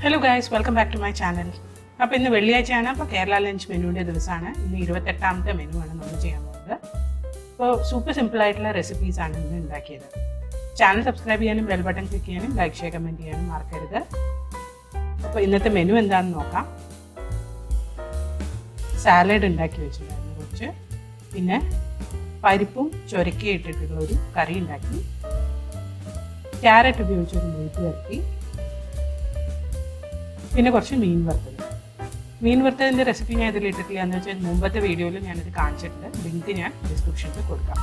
Hello guys, welcome back to my channel. അപ്പോൾ ഇന്ന് വെള്ളിയാഴ്ചയാണ്. അപ്പോൾ കേരള ലഞ്ച് മെനുവിൻ്റെ ദിവസമാണ്. ഇന്ന് 28ാമത്തെ മെനുവാണ് നമ്മൾ ചെയ്യാൻ പോകുന്നത്. അപ്പോൾ സൂപ്പർ സിമ്പിളായിട്ടുള്ള റെസിപ്പീസാണ് ഇന്ന് ഉണ്ടാക്കിയത്. ചാനൽ സബ്സ്ക്രൈബ് ചെയ്യാനും ബെൽ ബട്ടൺ ക്ലിക്ക് ചെയ്യാനും ലൈക്ക് ഷെയർ കമൻറ്റ് ചെയ്യാനും മറക്കരുത്. അപ്പോൾ ഇന്നത്തെ മെനു എന്താണെന്ന് നോക്കാം. സാലഡ് ഉണ്ടാക്കി വെച്ചിട്ടുണ്ടായിരുന്നു കുറച്ച്, പിന്നെ പരിപ്പും ചുരക്കയും ഇട്ടിട്ടുള്ള ഒരു കറി ഉണ്ടാക്കി, ക്യാരറ്റ് ഉപയോഗിച്ചൊരു മെഴുക്ക് വരട്ടി, പിന്നെ കുറച്ച് മീൻ വറുത്തത്. മീൻ വറുത്തതിൻ്റെ റെസിപ്പി ഞാൻ ഇതിൽ ഇട്ടിട്ടില്ല എന്ന് വെച്ചാൽ മുമ്പത്തെ വീഡിയോയിൽ ഞാനിത് കാണിച്ചിട്ടുണ്ട്. ലിങ്ക് ഞാൻ ഡിസ്ക്രിപ്ഷനിൽ കൊടുക്കാം.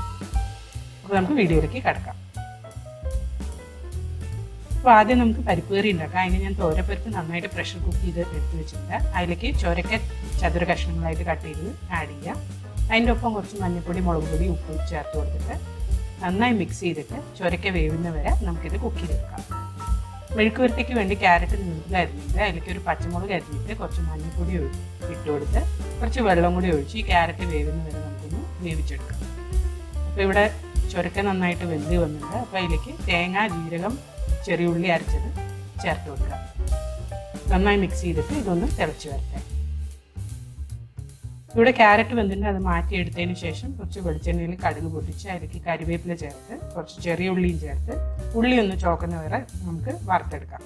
അപ്പോൾ നമുക്ക് വീഡിയോയിലേക്ക് കിടക്കാം. അപ്പോൾ ആദ്യം നമുക്ക് പരിപ്പ് കറി ഉണ്ടാക്കാം. അതിന് ഞാൻ തോരപ്പരിപ്പ് നന്നായിട്ട് പ്രഷർ കുക്ക് ചെയ്ത് എടുത്ത് വെച്ചിട്ടുണ്ട്. അതിലേക്ക് ചുരക്ക ചതുര കഷ്ണങ്ങളായിട്ട് കട്ട് ചെയ്ത് ആഡ് ചെയ്യുക. അതിൻ്റെ ഒപ്പം കുറച്ച് മഞ്ഞൾപ്പൊടി, മുളക് പൊടി, ഉപ്പ് ചേർത്ത് കൊടുത്തിട്ട് നന്നായി മിക്സ് ചെയ്തിട്ട് ചുരക്ക വേവുന്ന വരെ നമുക്കിത് കുക്ക് ചെയ്തെടുക്കാം. മെഴുക്ക് വരട്ടിക്ക് വേണ്ടി ക്യാരറ്റ് നീളത്തിലരിഞ്ഞിട്ട് അതിലേക്ക് ഒരു പച്ചമുളക് അരിഞ്ഞിട്ട് കുറച്ച് മഞ്ഞൾപ്പൊടി ഇട്ട് കൊടുത്ത് കുറച്ച് വെള്ളം കൂടി ഒഴിച്ച് ഈ ക്യാരറ്റ് വേവുന്ന വരെ നമുക്കൊന്ന് വേവിച്ചെടുക്കാം. അപ്പോൾ ഇവിടെ ചുരക്ക നന്നായിട്ട് വെന്ത് വന്നിട്ടുണ്ട്. അപ്പോൾ അതിലേക്ക് തേങ്ങ, ജീരകം, ചെറിയ ഉള്ളി അരച്ചത് ചേർത്ത് കൊടുക്കുക. നന്നായി മിക്സ് ചെയ്തിട്ട് ഇതൊന്ന് തിളച്ച് വരട്ടെ. ഇവിടെ ക്യാരറ്റ് വെന്തിട്ട് അത് മാറ്റിയെടുത്തതിന് ശേഷം കുറച്ച് വെളിച്ചെണ്ണയിൽ കടുക് പൊട്ടിച്ച് അതിലേക്ക് കരിവേപ്പില ചേർത്ത് കുറച്ച് ചെറിയ ഉള്ളിയും ചേർത്ത് ഉള്ളി ഒന്ന് ചോക്കുന്ന വരെ നമുക്ക് വറുത്തെടുക്കാം.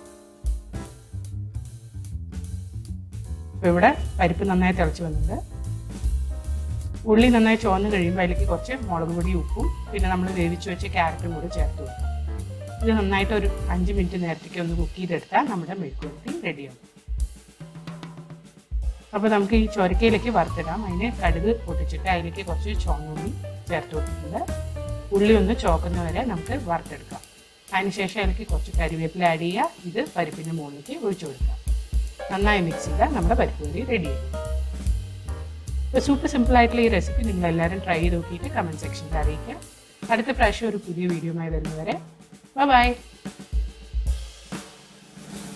അപ്പോൾ ഇവിടെ പരിപ്പ് നന്നായി തിളച്ച് വന്നിട്ടുണ്ട്. ഉള്ളി നന്നായി ചുവന്ന് കഴിയുമ്പോൾ അതിലേക്ക് കുറച്ച് മുളക് പൊടി, ഉപ്പും പിന്നെ നമ്മൾ വേവിച്ച് വെച്ച ക്യാരറ്റും കൂടി ചേർത്ത് കൊടുക്കാം. ഇത് നന്നായിട്ട് ഒരു 5 മിനിറ്റ് നേരത്തേക്ക് ഒന്ന് കുക്ക് ചെയ്തെടുത്താൽ നമ്മുടെ മെഴുക്ക് വരട്ടി റെഡിയാവും. അപ്പോൾ നമുക്ക് ഈ ചുരക്കയിലേക്ക് വറുത്തിടാം. അതിന് കടുക് പൊട്ടിച്ചിട്ട് അതിലേക്ക് കുറച്ച് ചുവന്നുള്ളി ചേർത്ത് കൊടുത്തിട്ടുണ്ട്. ഉള്ളി ഒന്ന് ചോക്കുന്ന വരെ നമുക്ക് വറുത്തെടുക്കാം. അതിനുശേഷം അതിലേക്ക് കുറച്ച് കരിവേപ്പില ആഡ് ചെയ്യുക. ഇത് പരിപ്പിൻ്റെ മുകളിലേക്ക് ഒഴിച്ചു കൊടുക്കാം. നന്നായി മിക്സ് ചെയ്താൽ നമ്മുടെ പരിപ്പ് കറി റെഡിയായി. ഇപ്പോൾ സൂപ്പർ സിമ്പിളായിട്ടുള്ള ഈ റെസിപ്പി നിങ്ങളെല്ലാവരും ട്രൈ ചെയ്ത് നോക്കിയിട്ട് കമൻറ്റ് സെക്ഷനിൽ അറിയിക്കുക. അടുത്ത പ്രാവശ്യം ഒരു പുതിയ വീഡിയോയുമായി വരുന്നവരെ ബൈ.